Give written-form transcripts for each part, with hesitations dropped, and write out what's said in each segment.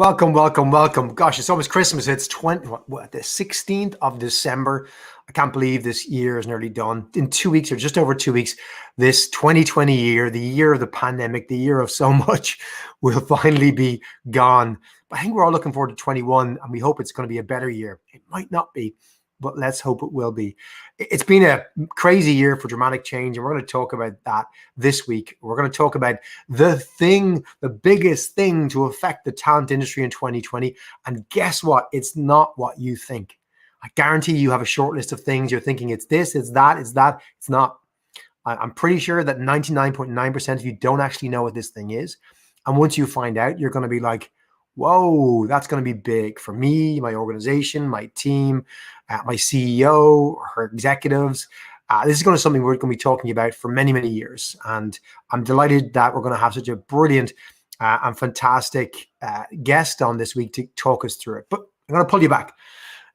Welcome, welcome, welcome. Gosh, it's almost Christmas. It's the 16th of December. I can't believe this year is nearly done. In 2 weeks, or just over 2 weeks, this 2020 year, the year of the pandemic, the year of so much, will finally be gone. But I think we're all looking forward to 21, and we hope it's going to be a better year. It might not be, but let's hope it will be. It's been a crazy year for dramatic change, and we're going to talk about that this week. We're going to talk about the biggest thing to affect the talent industry in 2020. And guess what? It's not what you think. I guarantee you have a short list of things you're thinking it's this, it's that, it's that. It's not. I'm pretty sure that 99.9% of you don't actually know what this thing is. And once you find out, you're going to be like, whoa, that's going to be big for me, my organization, my team, my CEO, her executives. This is going to be something we're going to be talking about for many, many years. And I'm delighted that we're going to have such a brilliant and fantastic guest on this week to talk us through it. But I'm going to pull you back.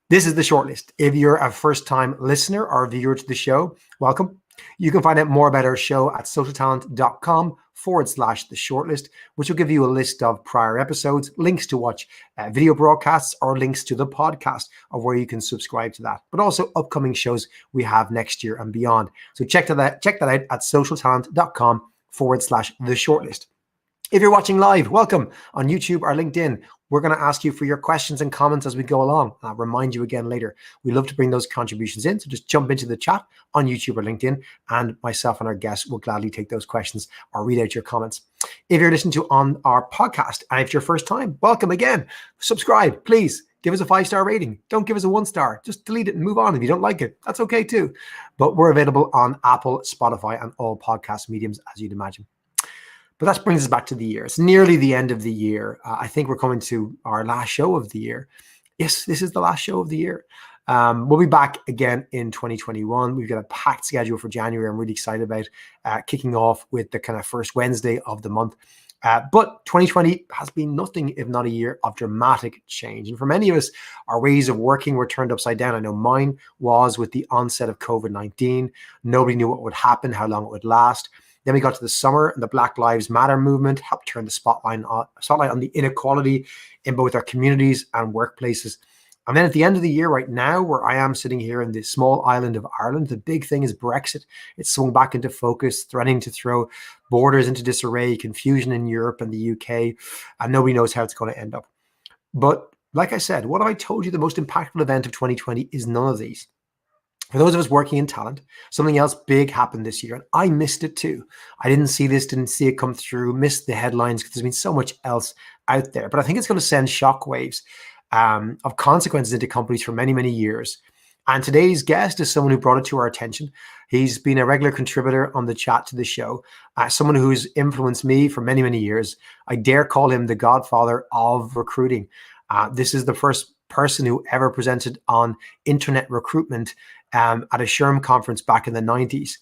This is the shortlist. If you're a first-time listener or viewer to the show, welcome. You can find out more about our show at socialtalent.com/the shortlist, which will give you a list of prior episodes, links to watch video broadcasts, or links to the podcast of where you can subscribe to that, but also upcoming shows we have next year and beyond. So check that out at socialtalent.com/the shortlist. If you're watching live, welcome on YouTube or LinkedIn. We're going to ask you for your questions and comments as we go along. I'll remind you again later. We love to bring those contributions in. So just jump into the chat on YouTube or LinkedIn, and myself and our guests will gladly take those questions or read out your comments. If you're listening to on our podcast, and if it's your first time, welcome again. Subscribe, please. Give us a 5-star rating. Don't give us a 1-star. Just delete it and move on. If you don't like it, that's okay too. But we're available on Apple, Spotify, and all podcast mediums, as you'd imagine. But that brings us back to the year. It's nearly the end of the year. I think we're coming to our last show of the year. Yes, this is the last show of the year. We'll be back again in 2021. We've got a packed schedule for January. I'm really excited about kicking off with the kind of first Wednesday of the month. But 2020 has been nothing if not a year of dramatic change. And for many of us, our ways of working were turned upside down. I know mine was with the onset of COVID-19. Nobody knew what would happen, how long it would last. Then we got to the summer, and the Black Lives Matter movement helped turn the spotlight on the inequality in both our communities and workplaces. And then at the end of the year, right now, where I am sitting here in the small island of Ireland, the big thing is Brexit. It's swung back into focus, threatening to throw borders into disarray, confusion in Europe and the UK, and nobody knows how it's going to end up. But like I said, what I told you, the most impactful event of 2020 is none of these. For those of us working in talent, something else big happened this year, and I missed it too. I didn't see it come through, missed the headlines because there's been so much else out there. But I think it's going to send shockwaves of consequences into companies for many, many years. And today's guest is someone who brought it to our attention. He's been a regular contributor on the chat to the show, someone who's influenced me for many, many years. I dare call him the godfather of recruiting. This is the first person who ever presented on internet recruitment at a SHRM conference back in the 90s.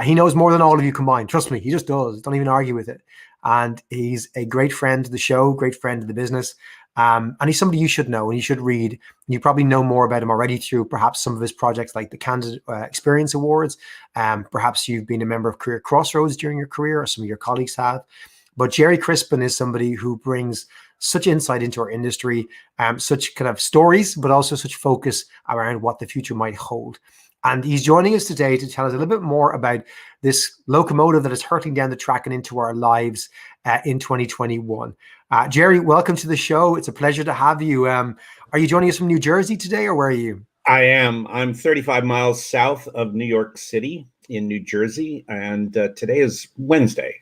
He knows more than all of you combined. Trust me, he just does. Don't even argue with it. And he's a great friend to the show, great friend to the business. And he's somebody you should know and you should read. You probably know more about him already through perhaps some of his projects like the Candidate Experience Awards. Perhaps you've been a member of Career Crossroads during your career, or some of your colleagues have. But Gerry Crispin is somebody who brings such insight into our industry, such kind of stories, but also such focus around what the future might hold. And he's joining us today to tell us a little bit more about this locomotive that is hurtling down the track and into our lives in 2021. Gerry, welcome to the show. It's a pleasure to have you. Are you joining us from New Jersey today, or where are you? I am. I'm 35 miles south of New York City in New Jersey, and today is Wednesday.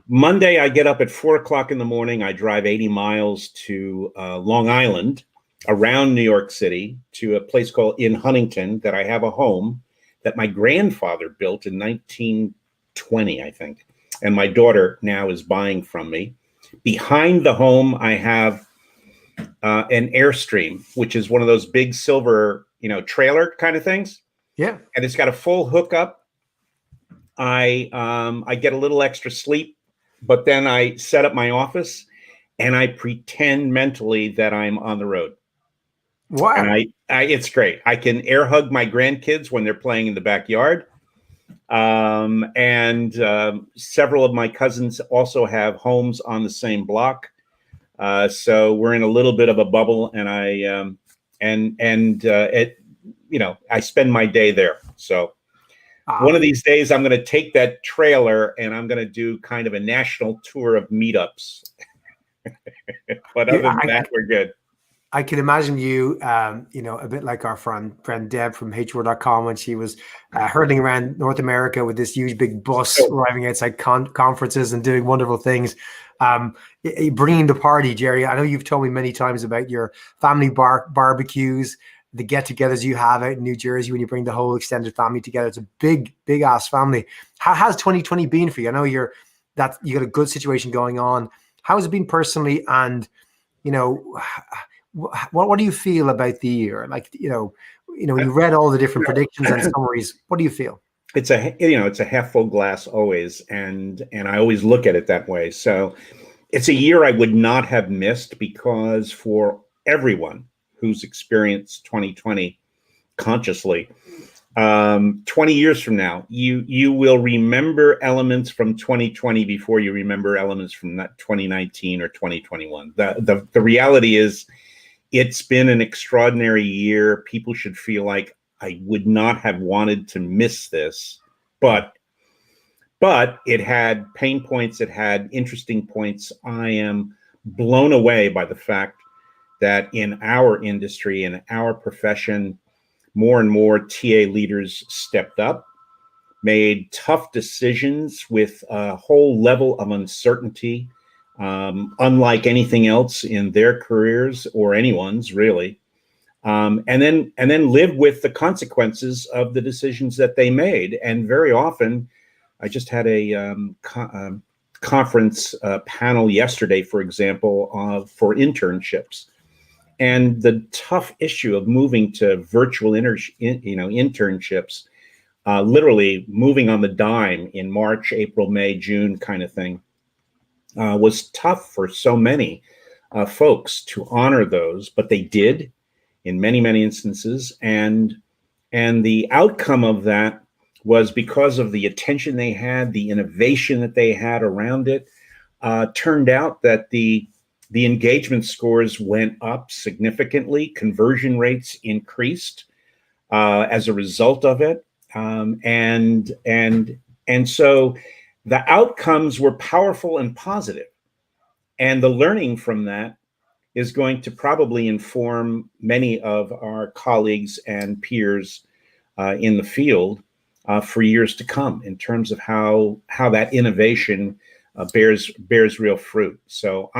Monday, I get up at 4 o'clock in the morning. I drive 80 miles to Long Island, around New York City, to a place called in Huntington that I have a home that my grandfather built in 1920, I think. And my daughter now is buying from me. Behind the home, I have an Airstream, which is one of those big silver, trailer kind of things. Yeah. And it's got a full hookup. I get a little extra sleep, but then I set up my office and I pretend mentally that I'm on the road. Wow. And it's great. I can air hug my grandkids when they're playing in the backyard. And several of my cousins also have homes on the same block. So we're in a little bit of a bubble, and I spend my day there. So one of these days I'm going to take that trailer and I'm going to do kind of a national tour of meetups. But other than that, we're good. I can imagine you, a bit like our friend Deb from HR.com when she was hurtling around North America with this huge big bus arriving outside conferences and doing wonderful things. Bringing the party, Gerry. I know you've told me many times about your family barbecues, the get-togethers you have out in New Jersey when you bring the whole extended family together. It's a big ass family. How has 2020 been for you? I know you got a good situation going on. How has it been personally? And what do you feel about the year? Like, you read all the different predictions and summaries. What do you feel? It's a half full glass always. And I always look at it that way. So it's a year I would not have missed, because for everyone who's experienced 2020 consciously, 20 years from now, you will remember elements from 2020 before you remember elements from that 2019 or 2021. The reality is, it's been an extraordinary year. People should feel like I would not have wanted to miss this, but it had pain points. It had interesting points. I am blown away by the fact that in our industry, in our profession, more and more TA leaders stepped up, made tough decisions with a whole level of uncertainty, unlike anything else in their careers or anyone's really, and then live with the consequences of the decisions that they made. And very often, I just had a conference panel yesterday, for example, for internships, and the tough issue of moving to virtual internships, literally moving on the dime in March, April, May, June kind of thing. Was tough for so many folks to honor those, but they did in many, many instances. And the outcome of that was, because of the attention they had, the innovation that they had around it, turned out that the engagement scores went up significantly. Conversion rates increased as a result of it. And so the outcomes were powerful and positive. And the learning from that is going to probably inform many of our colleagues and peers in the field for years to come, in terms of how that innovation bears real fruit. So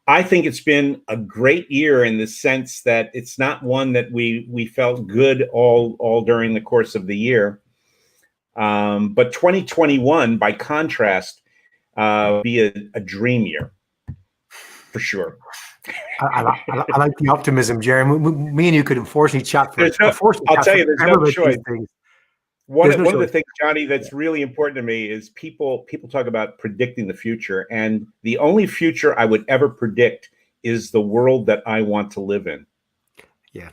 I think it's been a great year, in the sense that it's not one that we felt good all during the course of the year. But 2021, by contrast, be a dream year for sure. I like the optimism, Gerry. Me and you could unfortunately chat for. I'll tell you, there's no choice. One of the things, Johnny, that's really important to me is people talk about predicting the future, and the only future I would ever predict is the world that I want to live in. Yeah.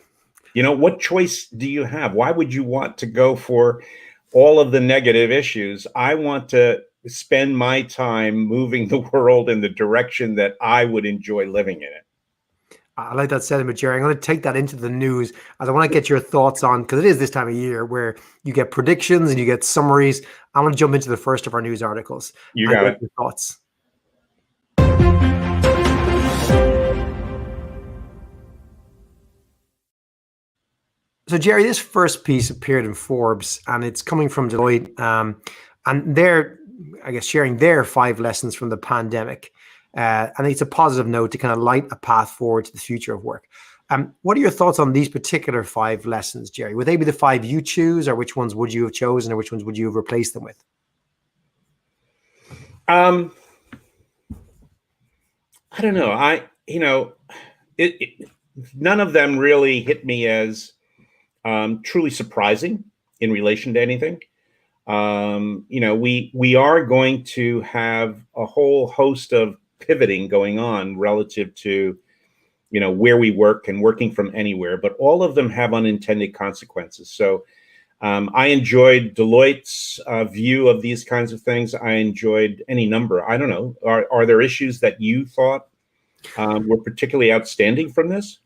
What choice do you have? Why would you want to go for all of the negative issues? I want to spend my time moving the world in the direction that I would enjoy living in it. I like that sentiment, Gerry. I'm going to take that into the news, as I want to get your thoughts on, because it is this time of year where you get predictions and you get summaries. I want to jump into the first of our news articles. You got it. Your thoughts. So, Gerry, this first piece appeared in Forbes, and it's coming from Deloitte, and they're, I guess, sharing their 5 lessons from the pandemic. I think it's a positive note to kind of light a path forward to the future of work. What are your thoughts on these particular 5 lessons, Gerry? Would they be the 5 you choose, or which ones would you have chosen, or which ones would you have replaced them with? I don't know. None of them really hit me as truly surprising in relation to anything. We are going to have a whole host of pivoting going on relative to, where we work and working from anywhere, but all of them have unintended consequences. So I enjoyed Deloitte's view of these kinds of things. I enjoyed any number. I don't know. Are there issues that you thought were particularly outstanding from this?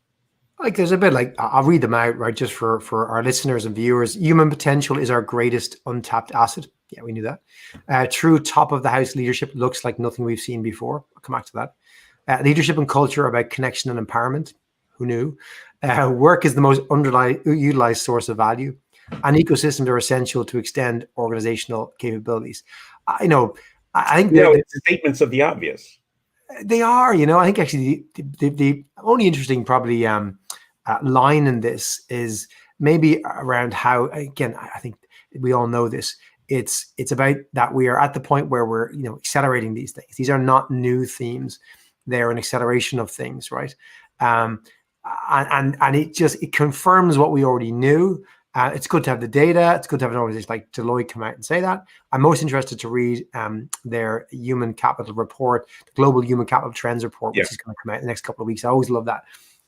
Like there's a bit like I'll read them out, right? Just for our listeners and viewers. Human potential is our greatest untapped asset. Yeah, we knew that. True top of the house leadership looks like nothing we've seen before. I'll come back to that. Leadership and culture are about connection and empowerment. Who knew? Work is the most underutilized source of value, and ecosystems are essential to extend organizational capabilities. I know. I think It's statements of the obvious. they are. I think actually the only interesting probably line in this is maybe around how, again, I think we all know this. It's about that we are at the point where we're accelerating these things. These are not new themes; they're an acceleration of things, right? And it confirms what we already knew. It's good to have the data. It's good to have an organization like Deloitte come out and say that. I'm most interested to read their human capital report, the Global Human Capital Trends report, which is going to come out in the next couple of weeks. I always love that.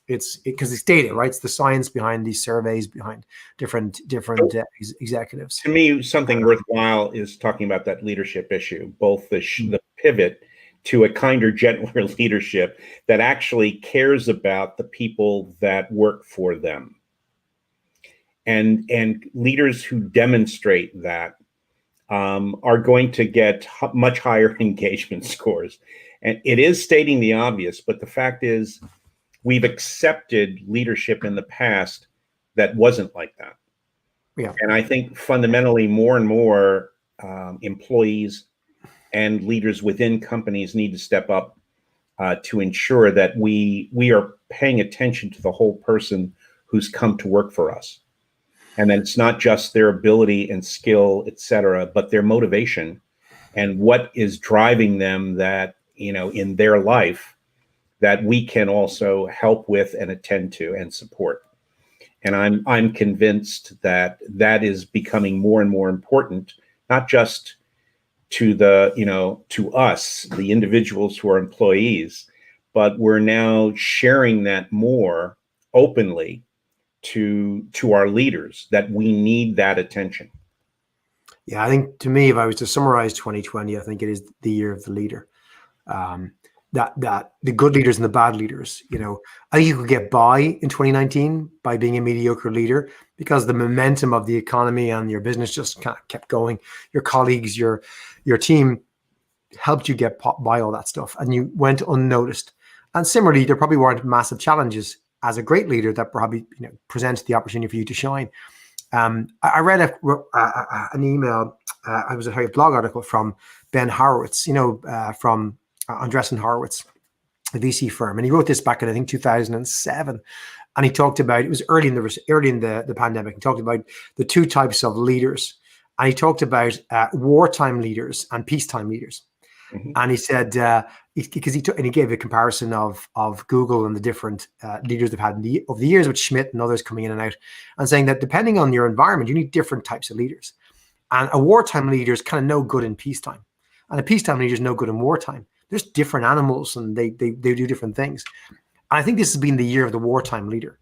It's because it's data, right? It's the science behind these surveys, behind different executives. To me, something worthwhile is talking about that leadership issue, both the pivot to a kinder, gentler leadership that actually cares about the people that work for them. And leaders who demonstrate that are going to get much higher engagement scores. And it is stating the obvious, but the fact is we've accepted leadership in the past that wasn't like that. Yeah. And I think fundamentally more and more employees and leaders within companies need to step up to ensure that we are paying attention to the whole person who's come to work for us. And then it's not just their ability and skill, et cetera, but their motivation and what is driving them that, in their life that we can also help with and attend to and support. And I'm convinced that is becoming more and more important, not just to to us, the individuals who are employees, but we're now sharing that more openly to our leaders, that we need that attention. Yeah, I think to me, if I was to summarize 2020, I think it is the year of the leader. That the good leaders and the bad leaders, I think you could get by in 2019 by being a mediocre leader because the momentum of the economy and your business just kind of kept going. Your colleagues, your team helped you get by all that stuff, and you went unnoticed. And similarly, there probably weren't massive challenges as a great leader that probably presents the opportunity for you to shine. I read an email. I was a blog article from Ben Horowitz, from Andreessen Horowitz, the VC firm, and he wrote this back in I think 2007. And he talked about, it was early in the pandemic. He talked about the two types of leaders, and he talked about wartime leaders and peacetime leaders. Mm-hmm. And he said he gave a comparison of Google and the different leaders they've had over the years, with Schmidt and others coming in and out, and saying that depending on your environment, you need different types of leaders. And a wartime leader is kind of no good in peacetime, and a peacetime leader is no good in wartime. There's different animals, and they do different things. And I think this has been the year of the wartime leader.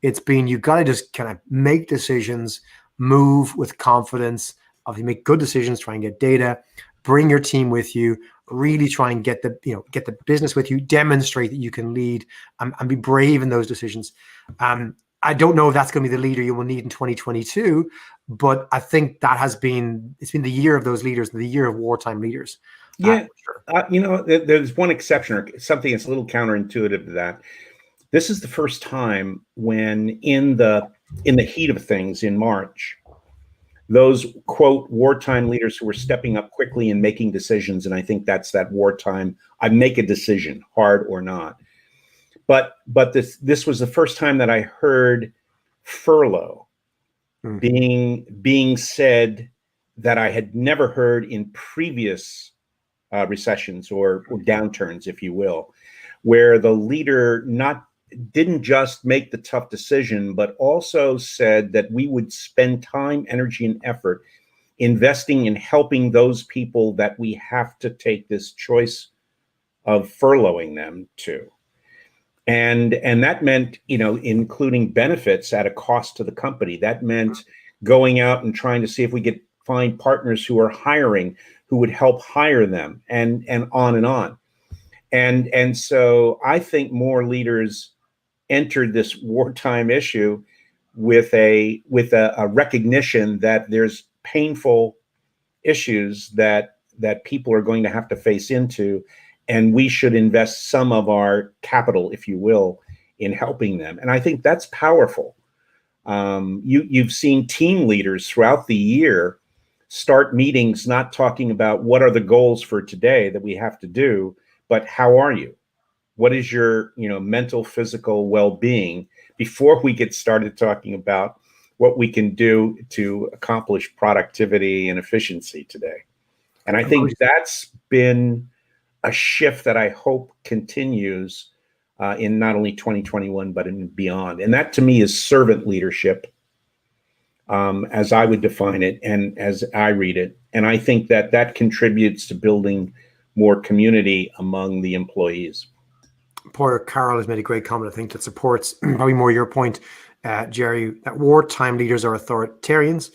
It's been, you've got to just kind of make decisions, move with confidence. Obviously, make good decisions, try and get data, bring your team with you, really try and get the business with you, demonstrate that you can lead, and be brave in those decisions. I don't know if that's going to be the leader you will need in 2022, but I think it's been the year of those leaders, the year of wartime leaders. Yeah, sure. There's one exception, or something that's a little counterintuitive to that. This is the first time when in the heat of things in March, those quote wartime leaders who were stepping up quickly and making decisions, and I think that's that wartime, I make a decision, hard or not. But this was the first time that I heard furlough being said that I had never heard in previous recessions or downturns, if you will, where the leader didn't just make the tough decision, but also said that we would spend time, energy, and effort investing in helping those people that we have to take this choice of furloughing them to. And that meant, including benefits at a cost to the company. That meant going out and trying to see if we could find partners who are hiring, who would help hire them, and on and on. And so I think more leaders entered this wartime issue with a recognition that there's painful issues that people are going to have to face into, and we should invest some of our capital, if you will, in helping them. And I think that's powerful. You've seen team leaders throughout the year start meetings not talking about what are the goals for today that we have to do, but how are you? What is your mental, physical well-being, before we get started talking about what we can do to accomplish productivity and efficiency today. And I think that's been a shift that I hope continues in not only 2021, but in beyond. And that to me is servant leadership, as I would define it and as I read it. And I think that contributes to building more community among the employees. Poor Carol has made a great comment, I think, that supports probably more your point, Gerry, that wartime leaders are authoritarians.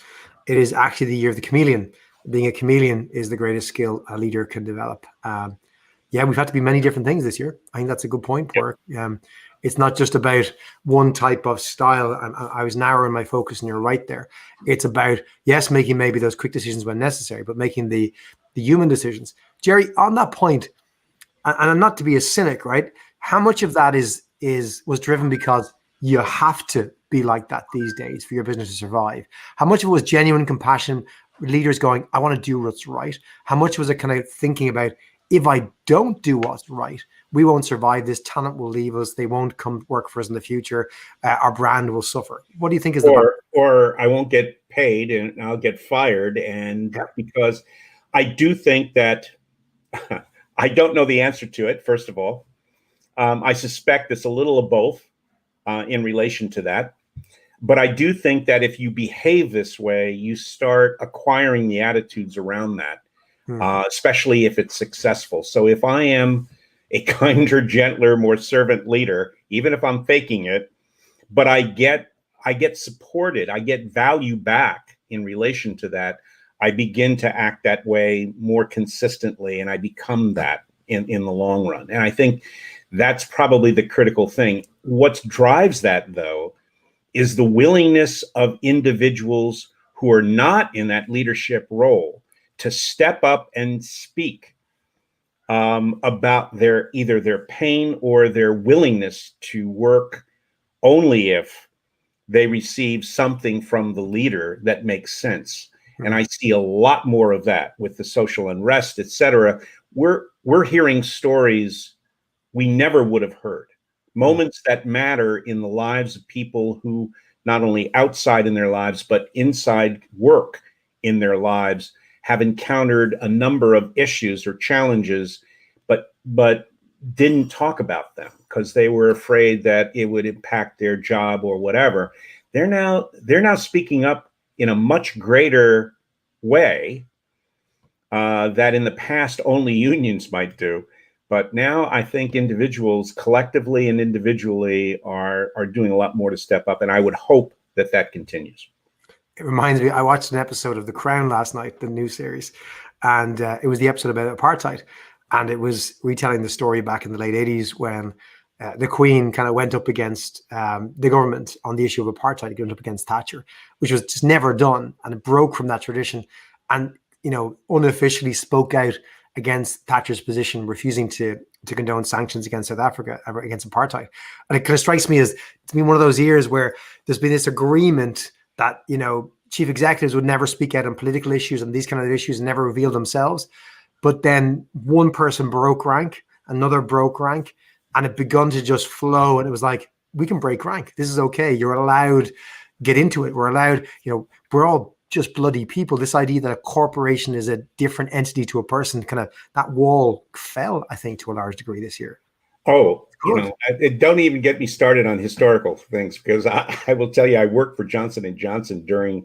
It is actually the year of the chameleon. Being a chameleon is the greatest skill a leader can develop. Yeah, we've had to be many different things this year. I think that's a good point, Poor. It's not just about one type of style. I was narrowing my focus, and you're right there. It's about, yes, making maybe those quick decisions when necessary, but making the human decisions. Gerry, on that point, and I'm not to be a cynic, right? How much of that was driven because you have to be like that these days for your business to survive? How much of it was genuine compassion, leaders going, I want to do what's right? How much was it kind of thinking about, if I don't do what's right, we won't survive, this talent will leave us, they won't come work for us in the future, our brand will suffer? What do you think is or I won't get paid and I'll get fired? And because I do think that I don't know the answer to it, first of all. I suspect it's a little of both in relation to that. But I do think that if you behave this way, you start acquiring the attitudes around that, especially if it's successful. So if I am a kinder, gentler, more servant leader, even if I'm faking it, but I get supported, I get value back in relation to that, I begin to act that way more consistently, and I become that in the long run. And I think that's probably the critical thing. What drives that, though, is the willingness of individuals who are not in that leadership role to step up and speak about either their pain or their willingness to work only if they receive something from the leader that makes sense. And I see a lot more of that with the social unrest, et cetera. We're hearing stories we never would have heard, moments that matter in the lives of people who not only outside in their lives, but inside work in their lives, have encountered a number of issues or challenges, but didn't talk about them because they were afraid that it would impact their job or whatever. They're now speaking up in a much greater way that in the past only unions might do. But now I think individuals collectively and individually are doing a lot more to step up. And I would hope that continues. It reminds me, I watched an episode of The Crown last night, the new series, and it was the episode about apartheid. And it was retelling the story back in the late 80s when the Queen kind of went up against the government on the issue of apartheid. It went up against Thatcher, which was just never done. And it broke from that tradition and, unofficially spoke out against Thatcher's position, refusing to condone sanctions against South Africa, against apartheid. And it kind of strikes me as, it's been one of those years where there's been this agreement that, chief executives would never speak out on political issues and these kind of issues and never reveal themselves. But then one person broke rank, another broke rank, and it begun to just flow. And it was like, we can break rank. This is okay. You're allowed, get into it. We're allowed, we're all just bloody people. This idea that a corporation is a different entity to a person, kind of that wall fell, I think, to a large degree this year. Oh, don't even get me started on historical things, because I will tell you, I worked for Johnson & Johnson during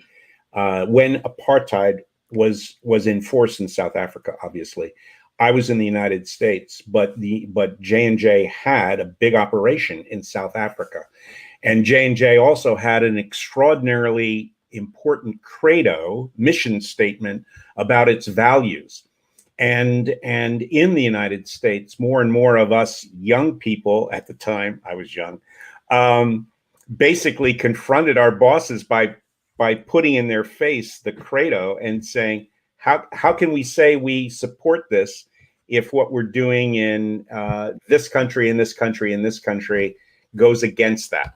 when apartheid was in force in South Africa. Obviously, I was in the United States, but J&J had a big operation in South Africa, and J&J also had an extraordinarily important credo mission statement about its values. And in the United States, more and more of us young people, at the time I was young, basically confronted our bosses by putting in their face the credo and saying, how can we say we support this if what we're doing in this country, in this country, in this country goes against that?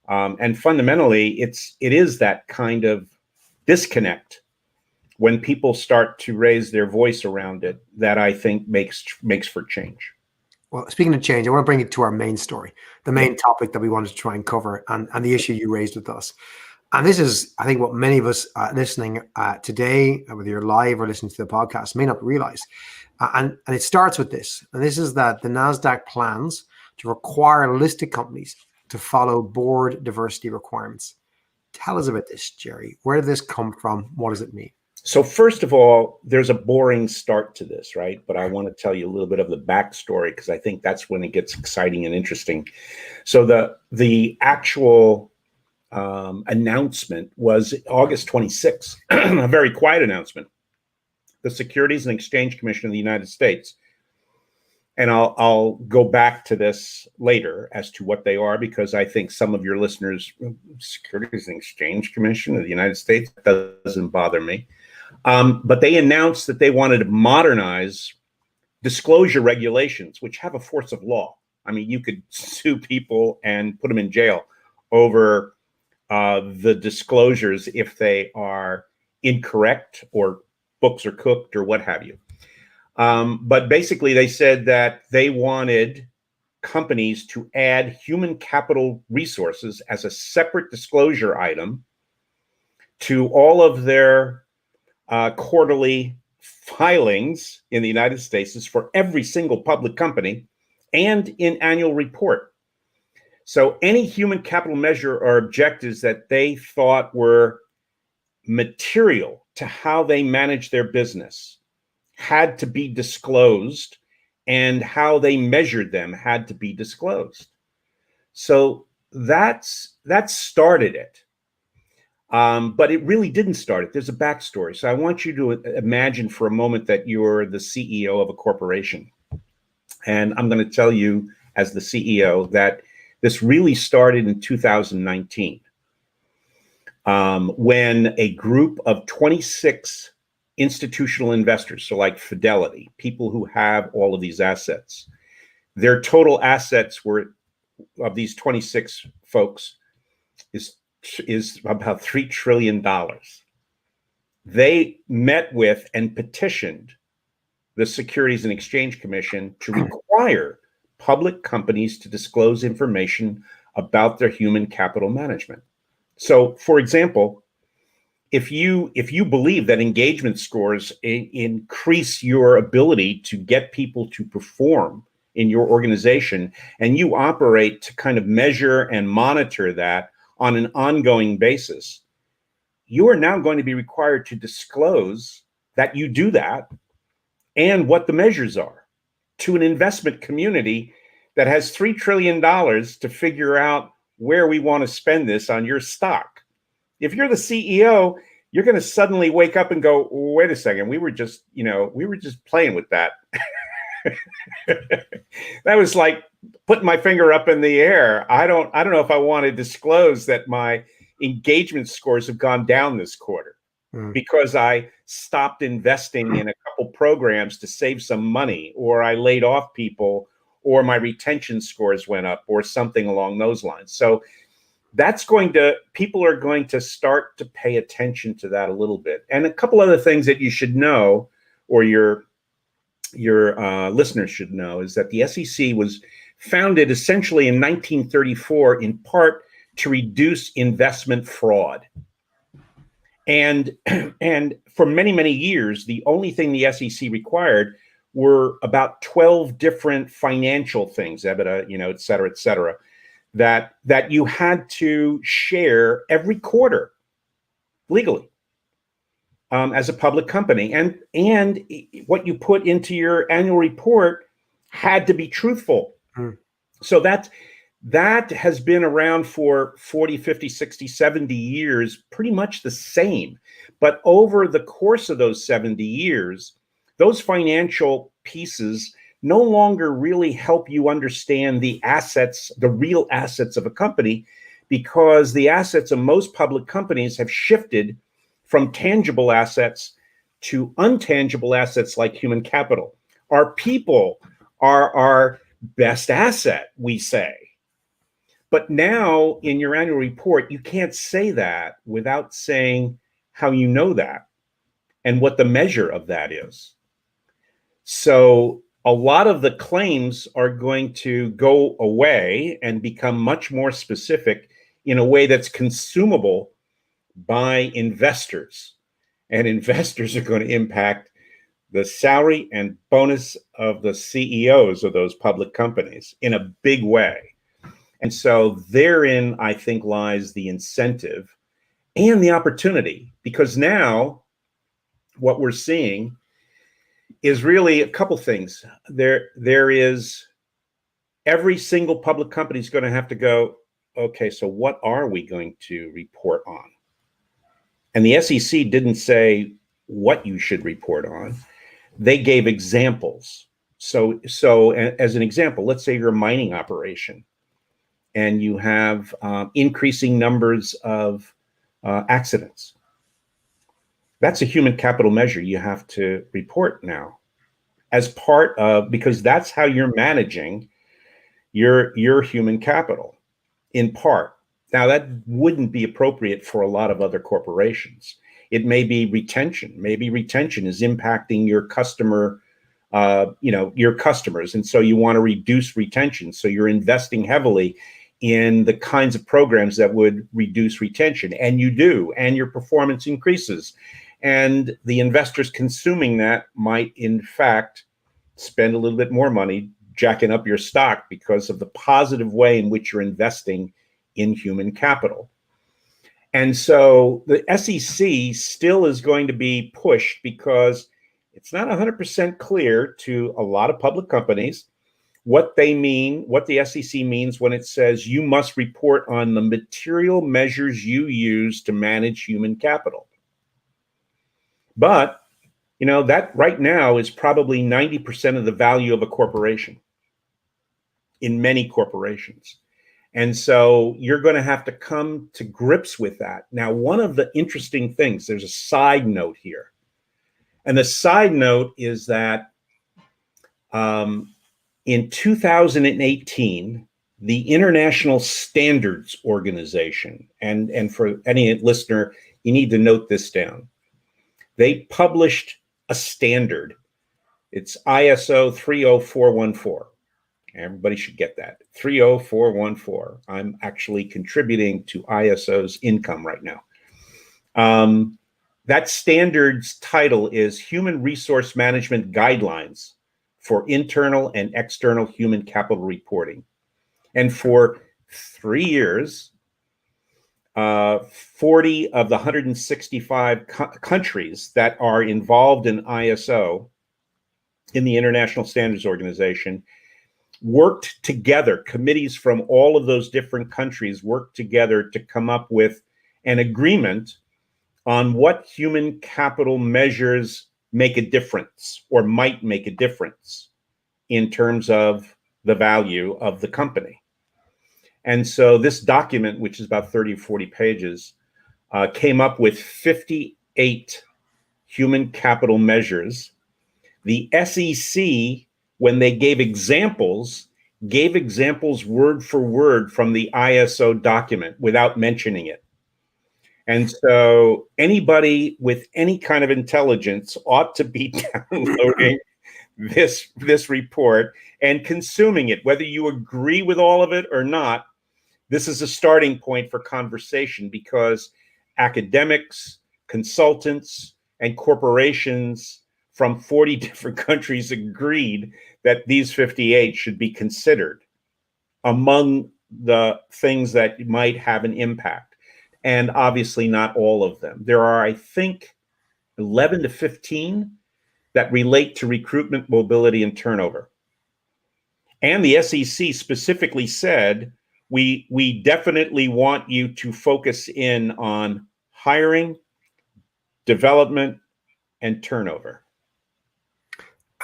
And fundamentally, it is that kind of disconnect when people start to raise their voice around it that I think makes for change. Well, speaking of change, I want to bring it to our main story, the main topic that we wanted to try and cover, and the issue you raised with us. And this is, I think, what many of us listening today, whether you're live or listening to the podcast, may not realize. And it starts with this. And this is that the NASDAQ plans to require listed companies to follow board diversity requirements. Tell us about this, Gerry. Where did this come from? What does it mean? So first of all, there's a boring start to this, right? But I want to tell you a little bit of the backstory because I think that's when it gets exciting and interesting. So the actual announcement was August 26th, a very quiet announcement. The Securities and Exchange Commission of the United States, and I'll go back to this later as to what they are, because I think some of your listeners, Securities and Exchange Commission of the United States, doesn't bother me. But they announced that they wanted to modernize disclosure regulations, which have a force of law. I mean, you could sue people and put them in jail over the disclosures if they are incorrect or books are cooked or what have you. But basically, they said that they wanted companies to add human capital resources as a separate disclosure item to all of their quarterly filings in the United States, is for every single public company, and in annual report. So any human capital measure or objectives that they thought were material to how they manage their business had to be disclosed, and how they measured them had to be disclosed. So that started it. But it really didn't start it. There's a backstory. So I want you to imagine for a moment that you're the CEO of a corporation. And I'm going to tell you, as the CEO, that this really started in 2019, when a group of 26 institutional investors, so like Fidelity, people who have all of these assets, their total assets were, of these 26 folks, is about $3 trillion. They met with and petitioned the Securities and Exchange Commission to require public companies to disclose information about their human capital management. So, for example, if you believe that engagement scores increase your ability to get people to perform in your organization, and you operate to kind of measure and monitor that on an ongoing basis, you are now going to be required to disclose that you do that and what the measures are to an investment community that has $3 trillion to figure out where we want to spend this on your stock. If you're the CEO, you're going to suddenly wake up and go, wait a second, we were just playing with that. That was like putting my finger up in the air. I don't know if I want to disclose that my engagement scores have gone down this quarter because I stopped investing in a couple programs to save some money, or I laid off people, or my retention scores went up, or something along those lines. So people are going to start to pay attention to that a little bit. And a couple other things that you should know, or your listeners should know, is that the SEC was founded essentially in 1934 in part to reduce investment fraud. And for many, many years, the only thing the SEC required were about 12 different financial things, EBITDA, et cetera, that you had to share every quarter legally. As a public company, and what you put into your annual report had to be truthful. So that has been around for 40, 50, 60, 70 years, pretty much the same. But over the course of those 70 years, those financial pieces no longer really help you understand the assets, the real assets of a company, because the assets of most public companies have shifted from tangible assets to untangible assets like human capital. Our people are our best asset, we say. But now in your annual report, you can't say that without saying how you know that and what the measure of that is. So a lot of the claims are going to go away and become much more specific in a way that's consumable by investors. And investors are going to impact the salary and bonus of the CEOs of those public companies in a big way. And so therein, I think, lies the incentive and the opportunity, because now what we're seeing is really a couple things. There is every single public company is going to have to go, okay, so what are we going to report on? And the SEC didn't say what you should report on. They gave examples. So as an example, let's say you're a mining operation and you have increasing numbers of accidents. That's a human capital measure you have to report now as part of, because that's how you're managing your human capital in part. Now, that wouldn't be appropriate for a lot of other corporations. It may be retention. Maybe retention is impacting your customer, your customers. And so you want to reduce retention. So you're investing heavily in the kinds of programs that would reduce retention. And you do, and your performance increases. And the investors consuming that might, in fact, spend a little bit more money jacking up your stock because of the positive way in which you're investing in human capital. And so the SEC still is going to be pushed because it's not 100% clear to a lot of public companies what they mean, what the SEC means when it says you must report on the material measures you use to manage human capital. But, that right now is probably 90% of the value of a corporation in many corporations. And so you're going to have to come to grips with that. Now, one of the interesting things, there's a side note here. And the side note is that in 2018, the International Standards Organization, and for any listener, you need to note this down. They published a standard. It's ISO 30414. Everybody should get that. 30414. I'm actually contributing to ISO's income right now. That standard's title is Human Resource Management Guidelines for Internal and External Human Capital Reporting. And for 3 years, 40 of the 165 countries that are involved in ISO, in the International Standards Organization, worked together. Committees from all of those different countries worked together to come up with an agreement on what human capital measures make a difference or might make a difference in terms of the value of the company. And so this document, which is about 30 or 40 pages, came up with 58 human capital measures. The SEC, when they gave examples word for word from the ISO document without mentioning it. And so anybody with any kind of intelligence ought to be downloading this report and consuming it, whether you agree with all of it or not. This is a starting point for conversation, because academics, consultants, and corporations from 40 different countries agreed that these 58 should be considered among the things that might have an impact. And obviously not all of them. There are, I think, 11 to 15 that relate to recruitment, mobility, and turnover. And the SEC specifically said, we definitely want you to focus in on hiring, development, and turnover.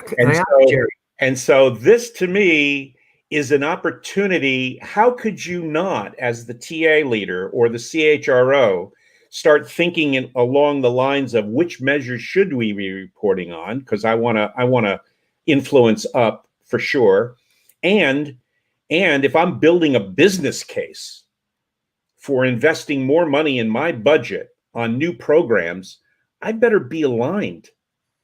Can I ask you, Gerry? And so this to me is an opportunity. How could you not, as the TA leader or the CHRO, start thinking along the lines of which measures should we be reporting on? Because I want to influence up for sure. And if I'm building a business case for investing more money in my budget on new programs, I better be aligned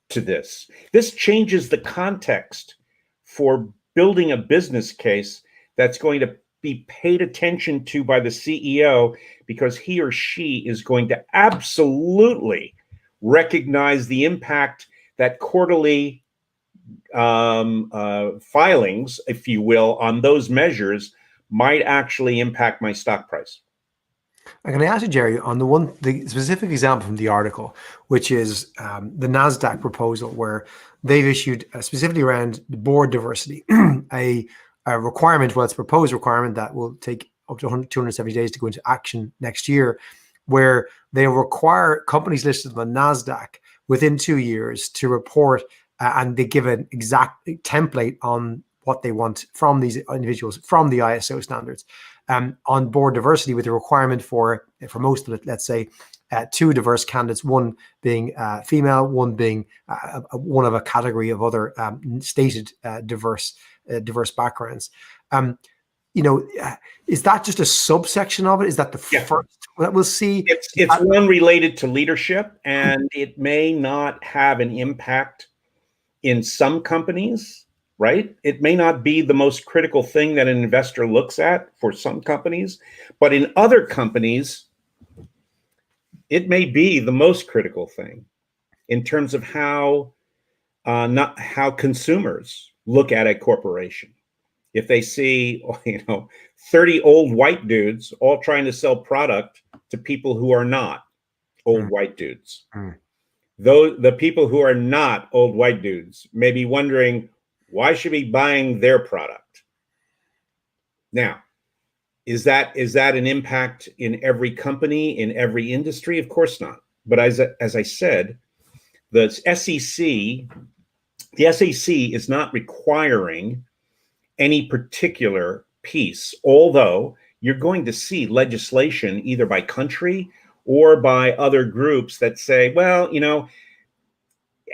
to this. This changes the context for building a business case that's going to be paid attention to by the CEO, because he or she is going to absolutely recognize the impact that quarterly filings, if you will, on those measures might actually impact my stock price. I'm going to ask you, Gerry, on the specific example from the article, which is the NASDAQ proposal, where they've issued specifically around board diversity, a requirement, well, it's a proposed requirement that will take up to 270 days to go into action next year, where they require companies listed on the NASDAQ within 2 years to report, and they give an exact template on what they want from these individuals, from the ISO standards. On board diversity, with the requirement for most of it, let's say, 2 diverse candidates, one being female, one being one of a category of other stated diverse backgrounds. Is that just a subsection of it? Is that the first that we'll see? It's one related to leadership, and it may not have an impact in some companies. Right? It may not be the most critical thing that an investor looks at for some companies, but in other companies, it may be the most critical thing in terms of how consumers look at a corporation. If they see, 30 old white dudes all trying to sell product to people who are not old white dudes, though the people who are not old white dudes may be wondering, why should we be buying their product? Now, is that an impact in every company, in every industry? Of course not. But as I said, the SEC is not requiring any particular piece, although you're going to see legislation either by country or by other groups that say, well,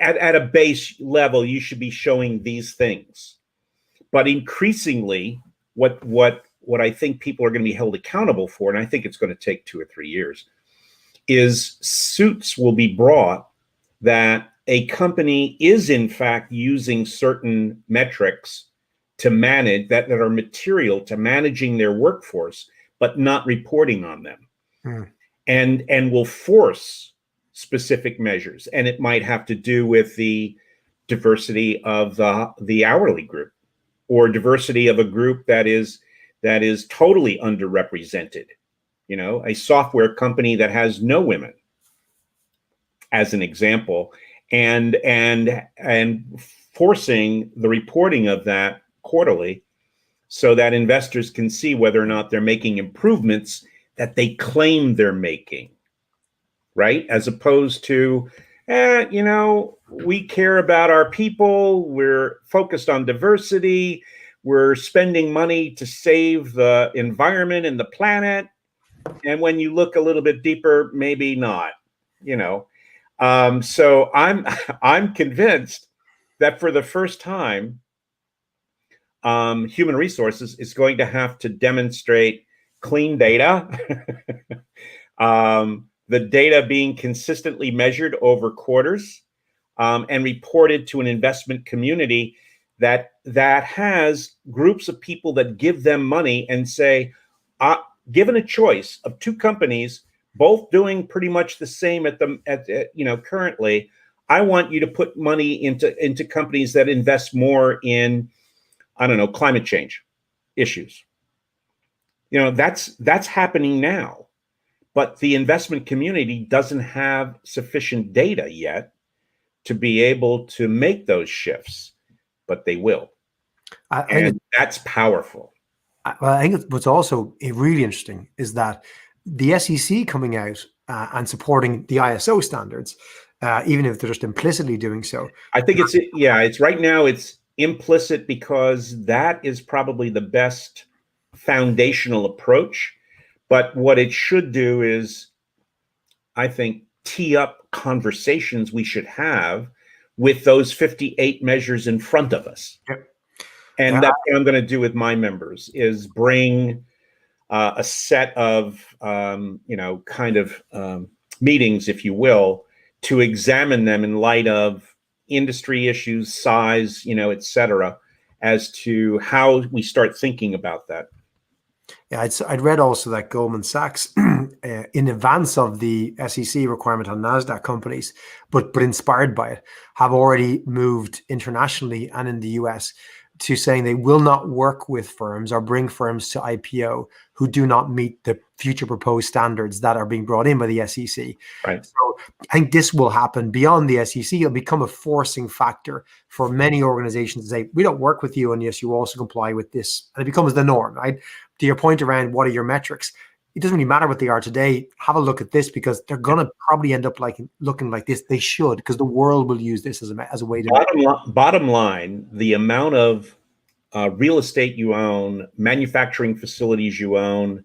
at a base level, you should be showing these things. But increasingly, what I think people are going to be held accountable for, and I think it's going to take 2 or 3 years, is suits will be brought that a company is in fact using certain metrics to manage that are material to managing their workforce, but not reporting on them, and will force specific measures. And it might have to do with the diversity of the hourly group, or diversity of a group that is totally underrepresented. A software company that has no women, as an example, and forcing the reporting of that quarterly so that investors can see whether or not they're making improvements that they claim they're making. Right? As opposed to, we care about our people. We're focused on diversity. We're spending money to save the environment and the planet. And when you look a little bit deeper, maybe not, So I'm convinced that for the first time, human resources is going to have to demonstrate clean data, the data being consistently measured over quarters, and reported to an investment community that has groups of people that give them money and say, given a choice of 2 companies, both doing pretty much the same currently, I want you to put money into companies that invest more in, climate change issues. That's happening now. But the investment community doesn't have sufficient data yet to be able to make those shifts, but they will. And that's powerful. I think what's also really interesting is that the SEC coming out and supporting the ISO standards, even if they're just implicitly doing so. I think it's right now it's implicit because that is probably the best foundational approach. But what it should do is, I think, tee up conversations we should have with those 58 measures in front of us. Yep. And that's what I'm going to do with my members, is bring a set of, meetings, if you will, to examine them in light of industry issues, size, et cetera, as to how we start thinking about that. Yeah, I'd read also that Goldman Sachs, in advance of the SEC requirement on NASDAQ companies, but inspired by it, have already moved internationally and in the US to saying they will not work with firms or bring firms to IPO who do not meet the future proposed standards that are being brought in by the SEC. Right. So I think this will happen beyond the SEC. It'll become a forcing factor for many organizations to say, we don't work with you unless you also comply with this. And it becomes the norm, right? To your point around what are your metrics, it doesn't really matter what they are today. Have a look at this because they're going to probably end up looking like this. They should, because the world will use this as a way to bottom line, the amount of real estate you own, manufacturing facilities you own,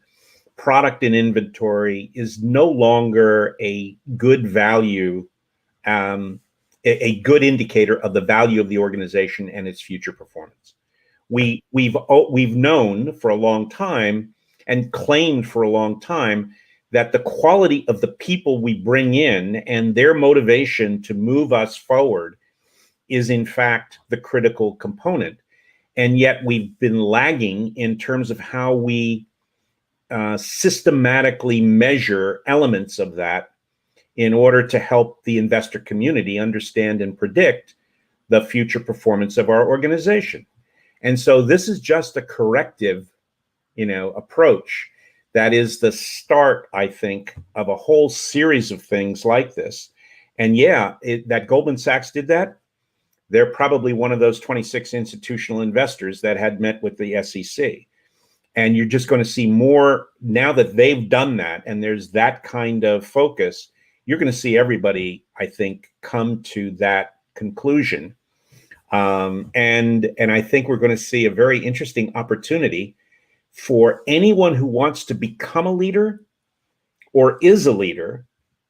product in inventory is no longer a good value, a good indicator of the value of the organization and its future performance. We've known for a long time and claimed for a long time that the quality of the people we bring in and their motivation to move us forward is in fact the critical component. And yet we've been lagging in terms of how we systematically measure elements of that in order to help the investor community understand and predict the future performance of our organization. And so this is just a corrective, approach that is the start, I think, of a whole series of things like this. And that Goldman Sachs did that. They're probably one of those 26 institutional investors that had met with the SEC. And you're just going to see more now that they've done that. And there's that kind of focus. You're going to see everybody, I think, come to that conclusion. And I think we're going to see a very interesting opportunity for anyone who wants to become a leader or is a leader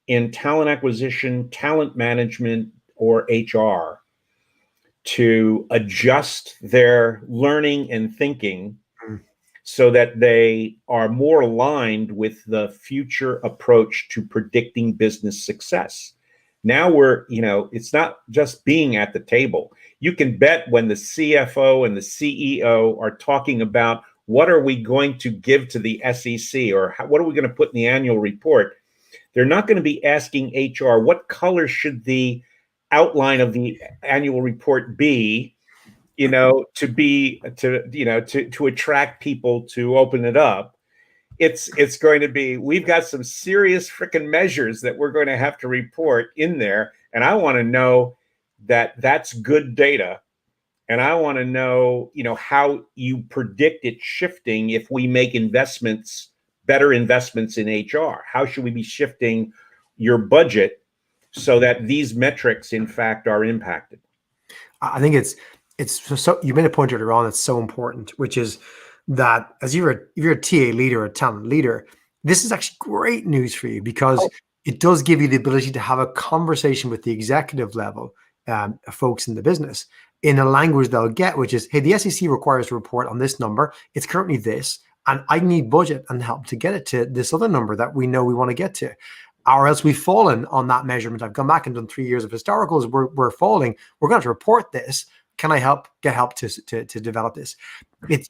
in talent acquisition, talent management, or HR to adjust their learning and thinking so that they are more aligned with the future approach to predicting business success. Now it's not just being at the table. You can bet when the CFO and the CEO are talking about what are we going to give to the SEC or what are we going to put in the annual report, they're not going to be asking HR, what color should the outline of the annual report be, to attract people to open it up. It's going to be, we've got some serious freaking measures that we're going to have to report in there. And I want to know that that's good data. And I want to know, how you predict it shifting if we make better investments in HR. How should we be shifting your budget so that these metrics, in fact, are impacted? I think it's so you made a point earlier on. It's so important, which is that if you're a TA leader, a talent leader, this is actually great news for you because it does give you the ability to have a conversation with the executive level folks in the business in a language they'll get, which is, hey, the SEC requires a report on this number. It's currently this, and I need budget and help to get it to this other number that we know we want to get to. Or else we've fallen on that measurement. I've gone back and done 3 years of historicals. We're falling. We're going to report this. Can I get help to develop this?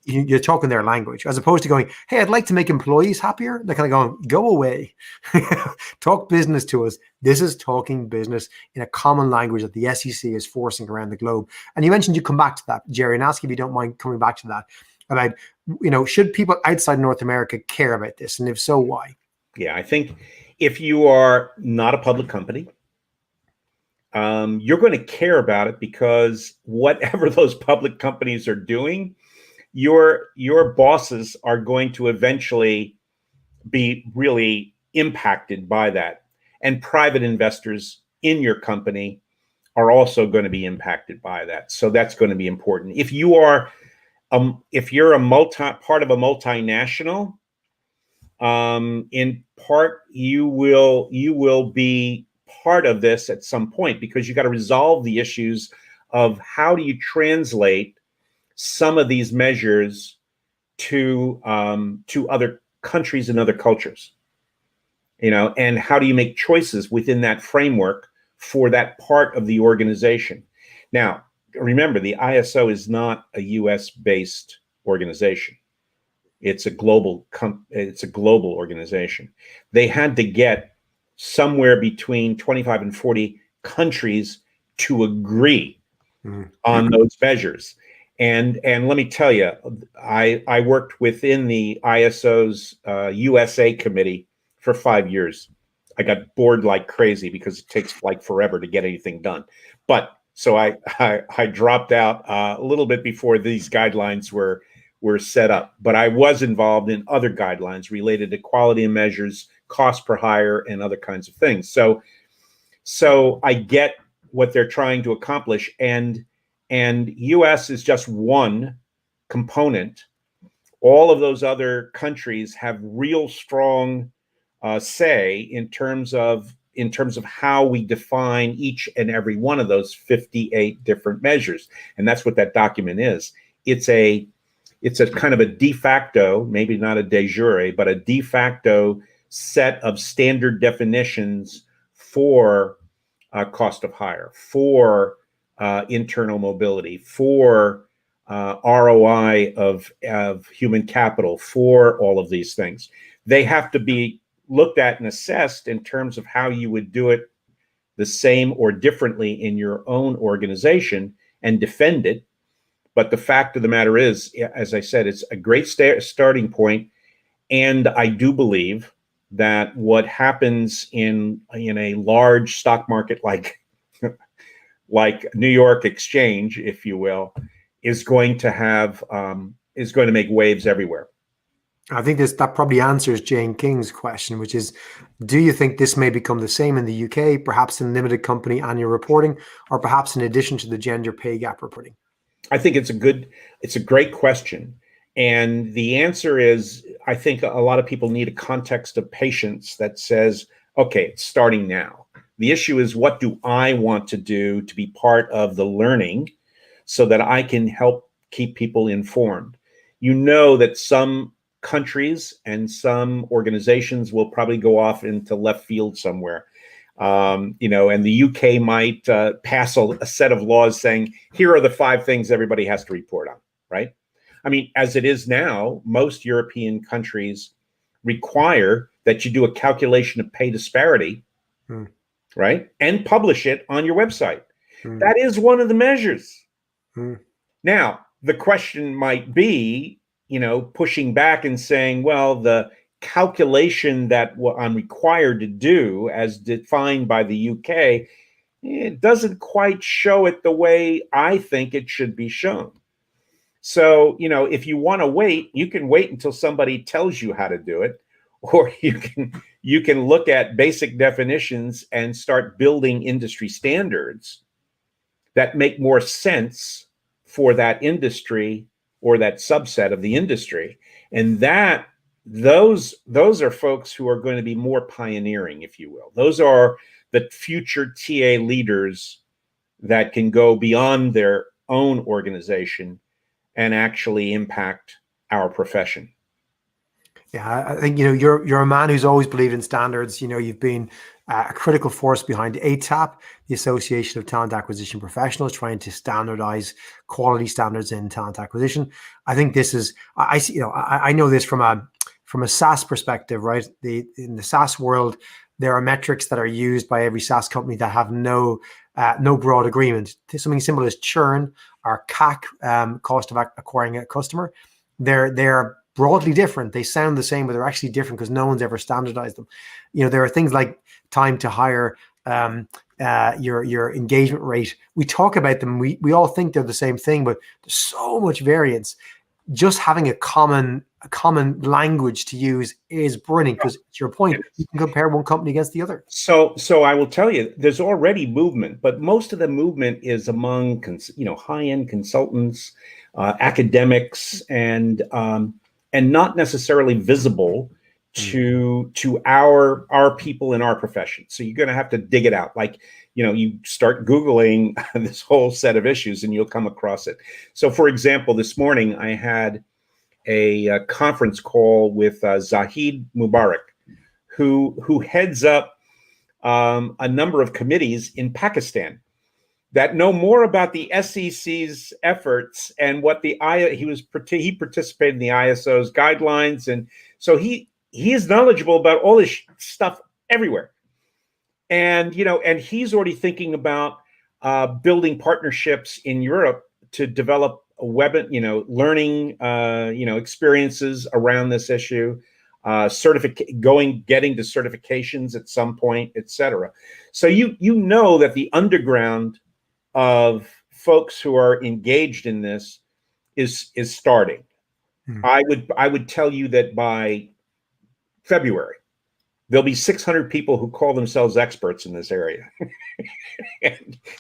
You're talking their language as opposed to going, hey, I'd like to make employees happier. They're kind of going, go away, talk business to us. This is talking business in a common language that the SEC is forcing around the globe. And you mentioned you come back to that, Gerry, and ask if you don't mind coming back to that. And should people outside North America care about this? And if so, why? Yeah, I think if you are not a public company, you're going to care about it because whatever those public companies are doing, your bosses are going to eventually be really impacted by that. And private investors in your company are also going to be impacted by that. So that's going to be important. If you're part of a multinational, in part you will be part of this at some point, because you got to resolve the issues of how do you translate some of these measures to other countries and other cultures, and how do you make choices within that framework for that part of the organization. Now, remember, the ISO is not a US based organization. It's a global organization. They had to get somewhere between 25 and 40 countries to agree on those measures. And let me tell you, I worked within the ISO's USA committee for 5 years. I got bored like crazy because it takes like forever to get anything done. But so I dropped out a little bit before these guidelines were set up. But I was involved in other guidelines related to quality and measures, cost per hire, and other kinds of things. So I get what they're trying to accomplish, and US is just one component. All of those other countries have real strong say in terms of how we define each and every one of those 58 different measures. And that's what that document is. It's a kind of a de facto, maybe not a de jure, but a de facto set of standard definitions for cost of hire, for internal mobility, for ROI of human capital, for all of these things. They have to be looked at and assessed in terms of how you would do it the same or differently in your own organization and defend it. But the fact of the matter is, as I said, it's a great starting point. And I do believe that what happens in a large stock market like New York Exchange, if you will, is going to make waves everywhere. I think that probably answers Jane King's question, which is, do you think this may become the same in the UK, perhaps in limited company annual reporting, or perhaps in addition to the gender pay gap reporting? I think it's a great question. And the answer is, I think a lot of people need a context of patience that says, okay, it's starting now. The issue is, what do I want to do to be part of the learning so that I can help keep people informed? You know that some countries and some organizations will probably go off into left field somewhere. And the UK might pass a set of laws saying, here are the 5 things everybody has to report on, right? I mean, as it is now, most European countries require that you do a calculation of pay disparity, right? And publish it on your website. That is one of the measures. Now, the question might be, pushing back and saying, well, the calculation that I'm required to do as defined by the UK, it doesn't quite show it the way I think it should be shown. So, if you want to wait, you can wait until somebody tells you how to do it, or you can look at basic definitions and start building industry standards that make more sense for that industry or that subset of the industry. And those are folks who are going to be more pioneering, if you will. Those are the future TA leaders that can go beyond their own organization and actually impact our profession. Yeah, I think you're a man who's always believed in standards. You've been a critical force behind ATAP, the Association of Talent Acquisition Professionals, trying to standardize quality standards in talent acquisition. I think this is, I see, I know this from a SaaS perspective, right? In the SaaS world, there are metrics that are used by every SaaS company that have no broad agreement. Something simple as churn or CAC, cost of acquiring a customer. They're broadly different. They sound the same, but they're actually different because no one's ever standardized them. There are things like time to hire, your engagement rate. We talk about them. We all think they're the same thing, but there's so much variance. Just having a common common language to use is brilliant, because to your point, you can compare one company against the other. So I will tell you, there's already movement, but most of the movement is among high-end consultants, academics, and not necessarily visible to our people in our profession. So you're going to have to dig it out. Like, you start Googling this whole set of issues and you'll come across it. So for example, this morning I had a conference call with Zahid Mubarak, who heads up a number of committees in Pakistan that know more about the SEC's efforts and what he participated in the ISO's guidelines, and so he is knowledgeable about all this stuff everywhere. And and he's already thinking about building partnerships in Europe to develop learning experiences around this issue, getting to certifications at some point, etc. So you know that the underground of folks who are engaged in this is starting. I would tell you that by February there'll be 600 people who call themselves experts in this area.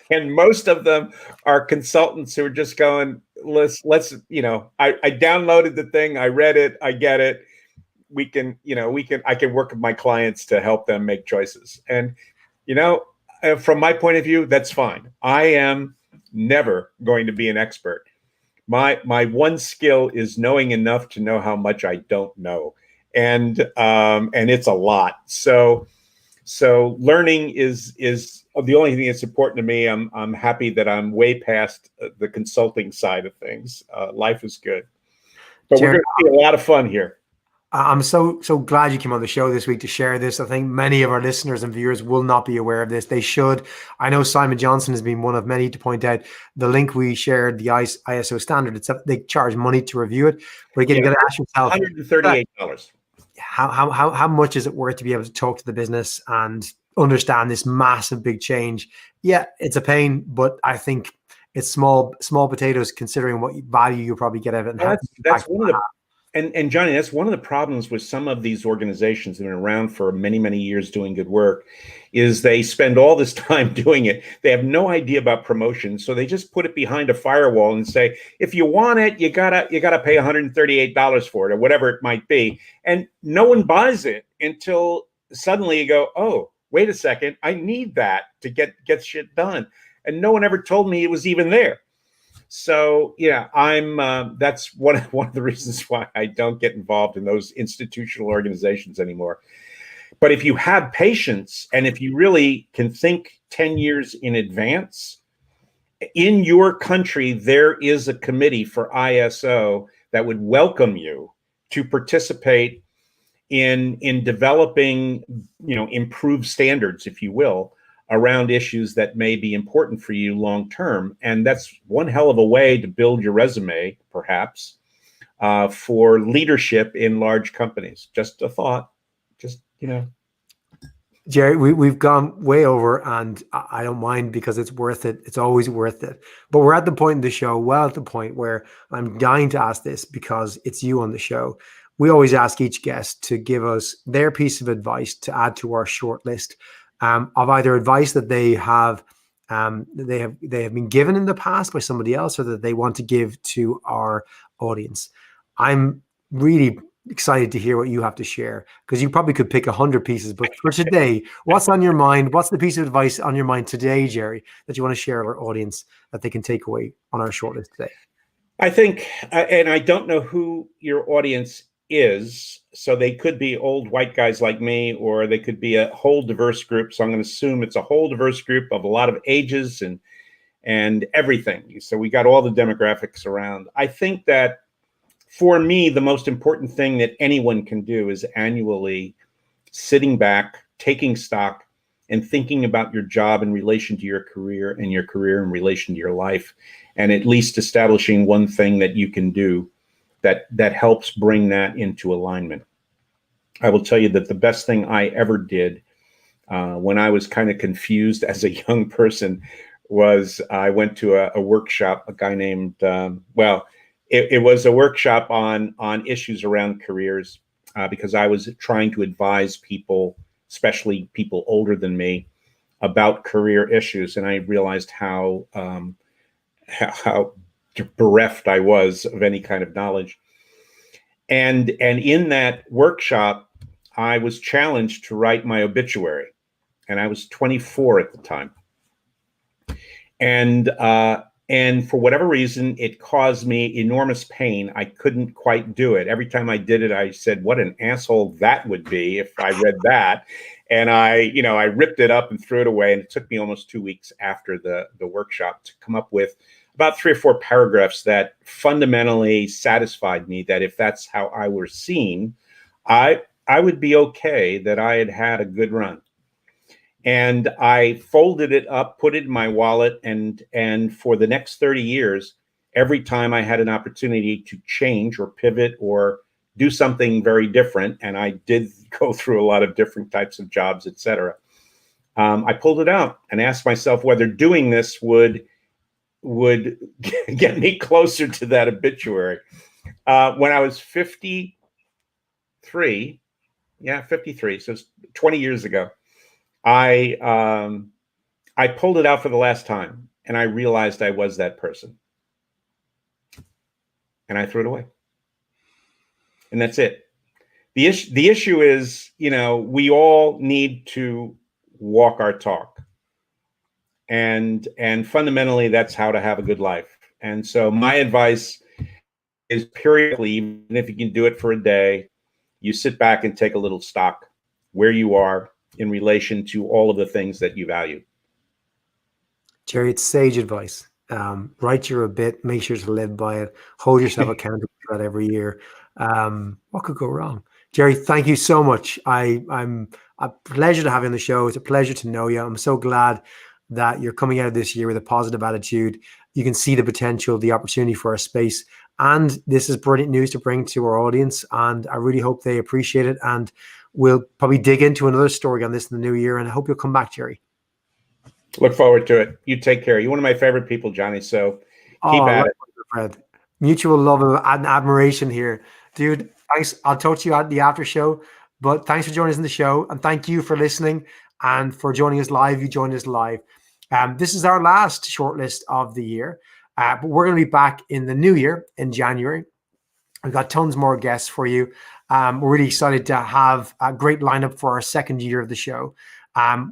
and most of them are consultants who are just going, let's I downloaded the thing, I read it, I get it. I can work with my clients to help them make choices. And, from my point of view, that's fine. I am never going to be an expert. My one skill is knowing enough to know how much I don't know. And it's a lot. So learning is the only thing that's important to me. I'm happy that I'm way past the consulting side of things. Life is good, but Gerry, we're going to see a lot of fun here. I'm so glad you came on the show this week to share this. I think many of our listeners and viewers will not be aware of this. They should. I know Simon Johnson has been one of many to point out the link we shared, the ISO standard. They charge money to review it, but again, you got to ask yourself, $138. How much is it worth to be able to talk to the business and understand this massive big change? Yeah, it's a pain, but I think it's small potatoes considering what value you'll probably get out of it. And that's one of the. And Johnny, that's one of the problems with some of these organizations that have been around for many, many years doing good work, is they spend all this time doing it. They have no idea about promotion, so they just put it behind a firewall and say, if you want it, you gotta pay $138 for it, or whatever it might be. And no one buys it until suddenly you go, oh, wait a second, I need that to get shit done. And no one ever told me it was even there. So yeah, that's one of the reasons why I don't get involved in those institutional organizations anymore. But if you have patience, and if you really can think 10 years in advance, in your country there is a committee for ISO that would welcome you to participate in developing, improved standards, if you will, around issues that may be important for you long term. And that's one hell of a way to build your resume, perhaps, for leadership in large companies. Just a thought, Gerry, we've gone way over, and I don't mind, because it's worth it. It's always worth it. But we're at the point in the show, at the point where I'm dying to ask this, because it's you on the show. We always ask each guest to give us their piece of advice to add to our short list of either advice that they have been given in the past by somebody else, or that they want to give to our audience. I'm really excited to hear what you have to share, because you probably could pick 100 pieces. But for today, what's on your mind? What's the piece of advice on your mind today, Gerry, that you want to share with our audience that they can take away on our short list today? I think, and I don't know who your audience is, so they could be old white guys like me, or they could be a whole diverse group. So I'm going to assume it's a whole diverse group of a lot of ages and everything. So we got all the demographics around. I think that for me, the most important thing that anyone can do is annually sitting back, taking stock, and thinking about your job in relation to your career, and your career in relation to your life, and at least establishing one thing that you can do that helps bring that into alignment. I will tell you that the best thing I ever did when I was kind of confused as a young person was I went to a workshop. A guy named, it was a workshop on issues around careers, because I was trying to advise people, especially people older than me, about career issues, and I realized how bereft I was of any kind of knowledge. And in that workshop, I was challenged to write my obituary, and I was 24 at the time. And for whatever reason, it caused me enormous pain. I couldn't quite do it. Every time I did it, I said, "What an asshole that would be if I read that." And I ripped it up and threw it away. And it took me almost 2 weeks after the workshop to come up with about 3 or 4 paragraphs that fundamentally satisfied me that if that's how I were seen, I would be okay, that I had had a good run. And I folded it up, put it in my wallet, and for the next 30 years, every time I had an opportunity to change or pivot or do something very different, and I did go through a lot of different types of jobs, etc., I pulled it out and asked myself whether doing this would get me closer to that obituary. When I was 53, so it's 20 years ago, I pulled it out for the last time, and I realized I was that person, and I threw it away, and that's it. The issue is, we all need to walk our talk, and fundamentally, that's how to have a good life. And so, my advice is, periodically, even if you can do it for a day, you sit back and take a little stock where you are in relation to all of the things that you value. Gerry, it's sage advice. Write your obit, make sure to live by it, hold yourself accountable for that every year. What could go wrong? Gerry, thank you so much. I'm a pleasure to have you on the show. It's a pleasure to know you. I'm so glad that you're coming out of this year with a positive attitude. You can see the potential, the opportunity for our space. And this is brilliant news to bring to our audience. And I really hope they appreciate it. And we'll probably dig into another story on this in the new year. And I hope you'll come back, Gerry. Look forward to it. You take care. You're one of my favorite people, Johnny. So keep at it. Fred. Mutual love and admiration here. Dude, thanks. I'll talk to you at the after show. But thanks for joining us in the show. And thank you for listening and for joining us live. You joined us live. This is our last shortlist of the year. But we're going to be back in the new year in January. We've got tons more guests for you. We're really excited to have a great lineup for our second year of the show.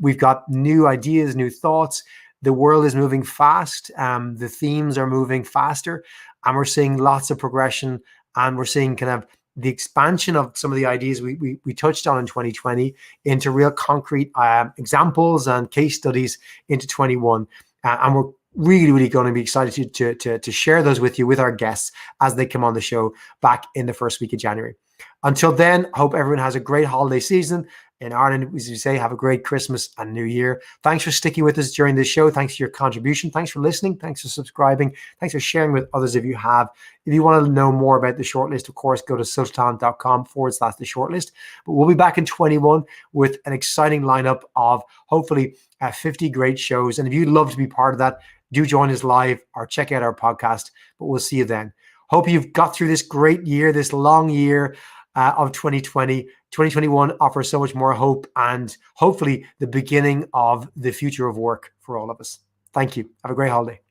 We've got new ideas, new thoughts. The world is moving fast. The themes are moving faster. And we're seeing lots of progression. And we're seeing kind of the expansion of some of the ideas we touched on in 2020 into real concrete examples and case studies into 21. And we're really going to be excited to share those with you, with our guests, as they come on the show back in the first week of January. Until then, I hope everyone has a great holiday season. In Ireland, as you say, have a great Christmas and New Year. Thanks for sticking with us during this show. Thanks for your contribution. Thanks for listening. Thanks for subscribing. Thanks for sharing with others if you have. If you want to know more about the shortlist, of course, go to sultan.com/the shortlist. But we'll be back in 21 with an exciting lineup of hopefully 50 great shows. And if you'd love to be part of that, do join us live or check out our podcast. But we'll see you then. Hope you've got through this great year, this long year of 2020. 2021 offers so much more hope and hopefully the beginning of the future of work for all of us. Thank you. Have a great holiday.